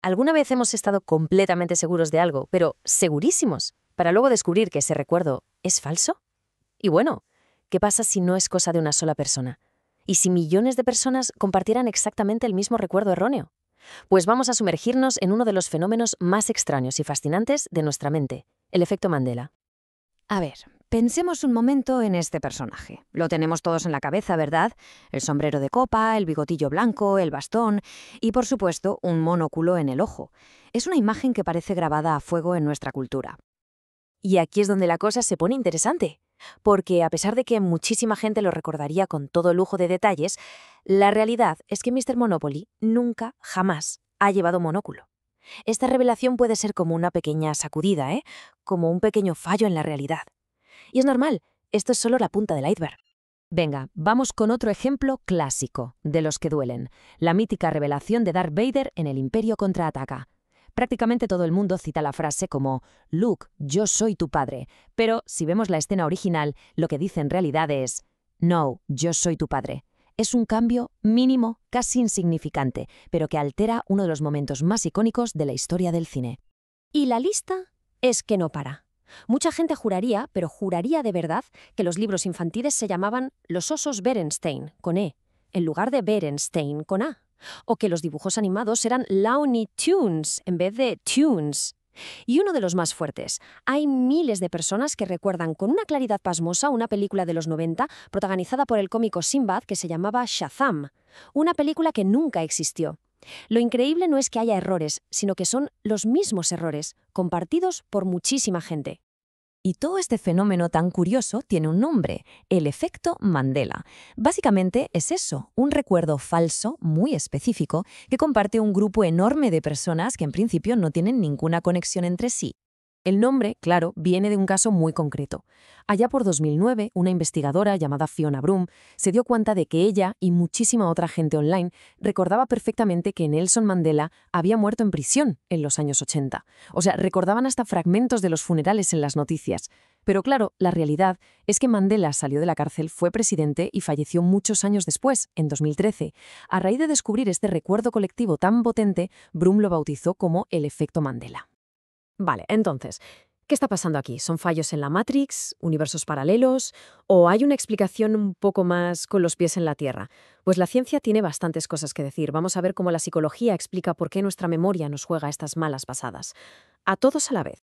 ¿Alguna vez hemos estado completamente seguros de algo, pero segurísimos, para luego descubrir que ese recuerdo es falso? Y bueno, ¿qué pasa si no es cosa de una sola persona? ¿Y si millones de personas compartieran exactamente el mismo recuerdo erróneo? Pues vamos a sumergirnos en uno de los fenómenos más extraños y fascinantes de nuestra mente, el efecto Mandela. A ver, pensemos un momento en este personaje. Lo tenemos todos en la cabeza, ¿verdad? El sombrero de copa, el bigotillo blanco, el bastón y, por supuesto, un monóculo en el ojo. Es una imagen que parece grabada a fuego en nuestra cultura. Y aquí es donde la cosa se pone interesante, porque a pesar de que muchísima gente lo recordaría con todo lujo de detalles, la realidad es que Mr. Monopoly nunca, jamás, ha llevado monóculo. Esta revelación puede ser como una pequeña sacudida, como un pequeño fallo en la realidad. Y es normal, esto es solo la punta del iceberg. Venga, vamos con otro ejemplo clásico, de los que duelen. La mítica revelación de Darth Vader en El Imperio contraataca. Prácticamente todo el mundo cita la frase como «Luke, yo soy tu padre», pero si vemos la escena original, lo que dice en realidad es «No, yo soy tu padre». Es un cambio mínimo, casi insignificante, pero que altera uno de los momentos más icónicos de la historia del cine. Y la lista es que no para. Mucha gente juraría, pero juraría de verdad, que los libros infantiles se llamaban Los osos Berenstain, con E, en lugar de Berenstain, con A. O que los dibujos animados eran Looney Tunes, en vez de Tunes. Y uno de los más fuertes. Hay miles de personas que recuerdan con una claridad pasmosa una película de los 90 protagonizada por el cómico Sinbad que se llamaba Shazam, una película que nunca existió. Lo increíble no es que haya errores, sino que son los mismos errores, compartidos por muchísima gente. Y todo este fenómeno tan curioso tiene un nombre, el efecto Mandela. Básicamente es eso, un recuerdo falso, muy específico, que comparte un grupo enorme de personas que en principio no tienen ninguna conexión entre sí. El nombre, claro, viene de un caso muy concreto. Allá por 2009, una investigadora llamada Fiona Broom se dio cuenta de que ella y muchísima otra gente online recordaba perfectamente que Nelson Mandela había muerto en prisión en los años 80. O sea, recordaban hasta fragmentos de los funerales en las noticias. Pero claro, la realidad es que Mandela salió de la cárcel, fue presidente y falleció muchos años después, en 2013. A raíz de descubrir este recuerdo colectivo tan potente, Broom lo bautizó como el efecto Mandela. Vale, entonces, ¿qué está pasando aquí? ¿Son fallos en la Matrix, universos paralelos, o hay una explicación un poco más con los pies en la tierra? Pues la ciencia tiene bastantes cosas que decir. Vamos a ver cómo la psicología explica por qué nuestra memoria nos juega estas malas pasadas. A todos a la vez.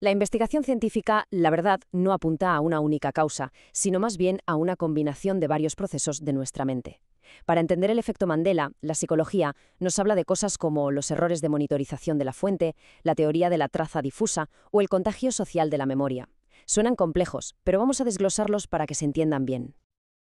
La investigación científica, la verdad, no apunta a una única causa, sino más bien a una combinación de varios procesos de nuestra mente. Para entender el efecto Mandela, la psicología nos habla de cosas como los errores de monitorización de la fuente, la teoría de la traza difusa o el contagio social de la memoria. Suenan complejos, pero vamos a desglosarlos para que se entiendan bien.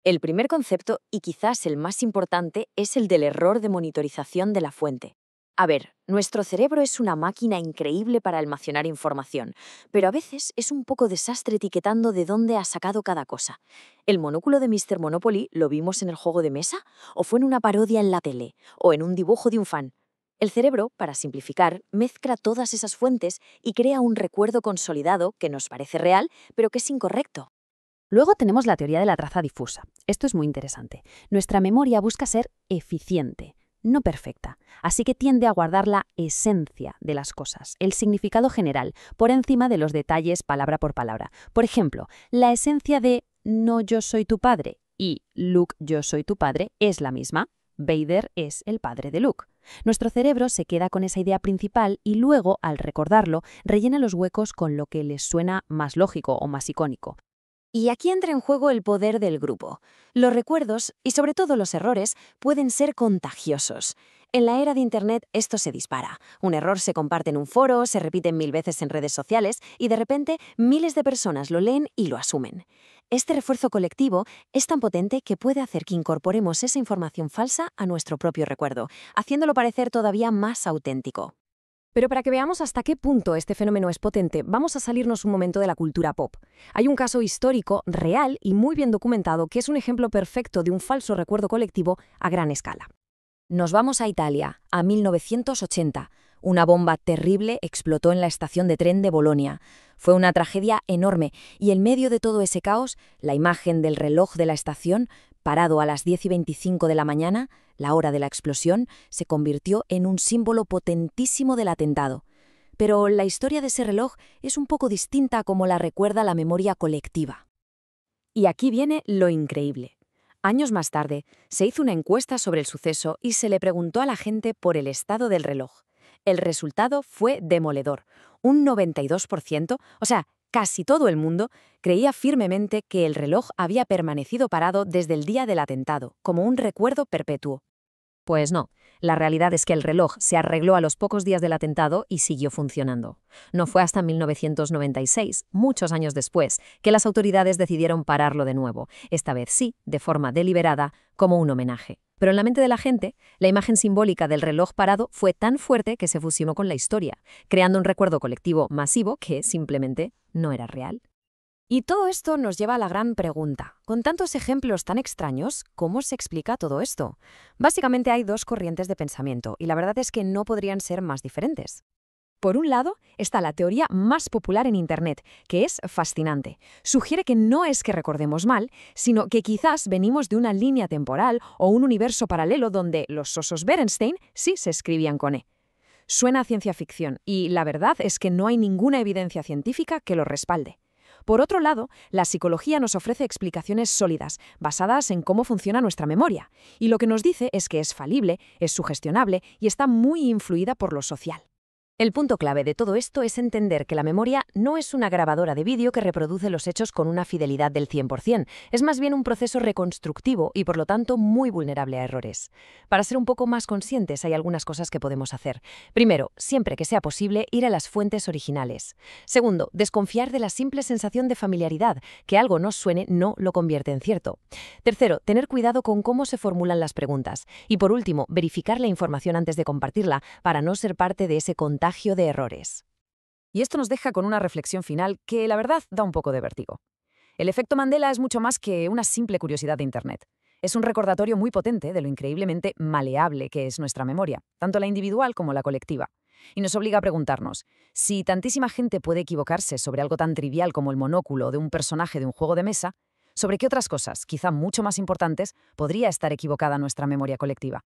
El primer concepto, y quizás el más importante, es el del error de monitorización de la fuente. A ver, nuestro cerebro es una máquina increíble para almacenar información, pero a veces es un poco desastre etiquetando de dónde ha sacado cada cosa. ¿El monóculo de Mr. Monopoly lo vimos en el juego de mesa? ¿O fue en una parodia en la tele? ¿O en un dibujo de un fan? El cerebro, para simplificar, mezcla todas esas fuentes y crea un recuerdo consolidado que nos parece real, pero que es incorrecto. Luego tenemos la teoría de la traza difusa. Esto es muy interesante. Nuestra memoria busca ser eficiente, no perfecta, así que tiende a guardar la esencia de las cosas, el significado general, por encima de los detalles palabra por palabra. Por ejemplo, la esencia de «no, yo soy tu padre» y «Luke, yo soy tu padre» es la misma. Vader es el padre de Luke. Nuestro cerebro se queda con esa idea principal y luego, al recordarlo, rellena los huecos con lo que les suena más lógico o más icónico. Y aquí entra en juego el poder del grupo. Los recuerdos, y sobre todo los errores, pueden ser contagiosos. En la era de Internet esto se dispara. Un error se comparte en un foro, se repite 1000 veces en redes sociales y de repente miles de personas lo leen y lo asumen. Este refuerzo colectivo es tan potente que puede hacer que incorporemos esa información falsa a nuestro propio recuerdo, haciéndolo parecer todavía más auténtico. Pero para que veamos hasta qué punto este fenómeno es potente, vamos a salirnos un momento de la cultura pop. Hay un caso histórico, real y muy bien documentado que es un ejemplo perfecto de un falso recuerdo colectivo a gran escala. Nos vamos a Italia, a 1980. Una bomba terrible explotó en la estación de tren de Bolonia. Fue una tragedia enorme y en medio de todo ese caos, la imagen del reloj de la estación parado a las 10:25 de la mañana, la hora de la explosión, se convirtió en un símbolo potentísimo del atentado. Pero la historia de ese reloj es un poco distinta a como la recuerda la memoria colectiva. Y aquí viene lo increíble. Años más tarde, se hizo una encuesta sobre el suceso y se le preguntó a la gente por el estado del reloj. El resultado fue demoledor. Un 92%, o sea, casi todo el mundo, creía firmemente que el reloj había permanecido parado desde el día del atentado, como un recuerdo perpetuo. Pues no, la realidad es que el reloj se arregló a los pocos días del atentado y siguió funcionando. No fue hasta 1996, muchos años después, que las autoridades decidieron pararlo de nuevo, esta vez sí, de forma deliberada, como un homenaje. Pero en la mente de la gente, la imagen simbólica del reloj parado fue tan fuerte que se fusionó con la historia, creando un recuerdo colectivo masivo que simplemente no era real. Y todo esto nos lleva a la gran pregunta. Con tantos ejemplos tan extraños, ¿cómo se explica todo esto? Básicamente hay dos corrientes de pensamiento, y la verdad es que no podrían ser más diferentes. Por un lado, está la teoría más popular en Internet, que es fascinante. Sugiere que no es que recordemos mal, sino que quizás venimos de una línea temporal o un universo paralelo donde los osos Berenstain sí se escribían con E. Suena a ciencia ficción, y la verdad es que no hay ninguna evidencia científica que lo respalde. Por otro lado, la psicología nos ofrece explicaciones sólidas, basadas en cómo funciona nuestra memoria, y lo que nos dice es que es falible, es sugestionable y está muy influida por lo social. El punto clave de todo esto es entender que la memoria no es una grabadora de vídeo que reproduce los hechos con una fidelidad del 100%, es más bien un proceso reconstructivo y por lo tanto muy vulnerable a errores. Para ser un poco más conscientes hay algunas cosas que podemos hacer. Primero, siempre que sea posible, ir a las fuentes originales. Segundo, desconfiar de la simple sensación de familiaridad, que algo nos suene no lo convierte en cierto. Tercero, tener cuidado con cómo se formulan las preguntas. Y por último, verificar la información antes de compartirla para no ser parte de ese contagio de errores. Y esto nos deja con una reflexión final que la verdad da un poco de vértigo. El efecto Mandela es mucho más que una simple curiosidad de Internet. Es un recordatorio muy potente de lo increíblemente maleable que es nuestra memoria, tanto la individual como la colectiva. Y nos obliga a preguntarnos, si tantísima gente puede equivocarse sobre algo tan trivial como el monóculo de un personaje de un juego de mesa, ¿sobre qué otras cosas, quizá mucho más importantes, podría estar equivocada nuestra memoria colectiva?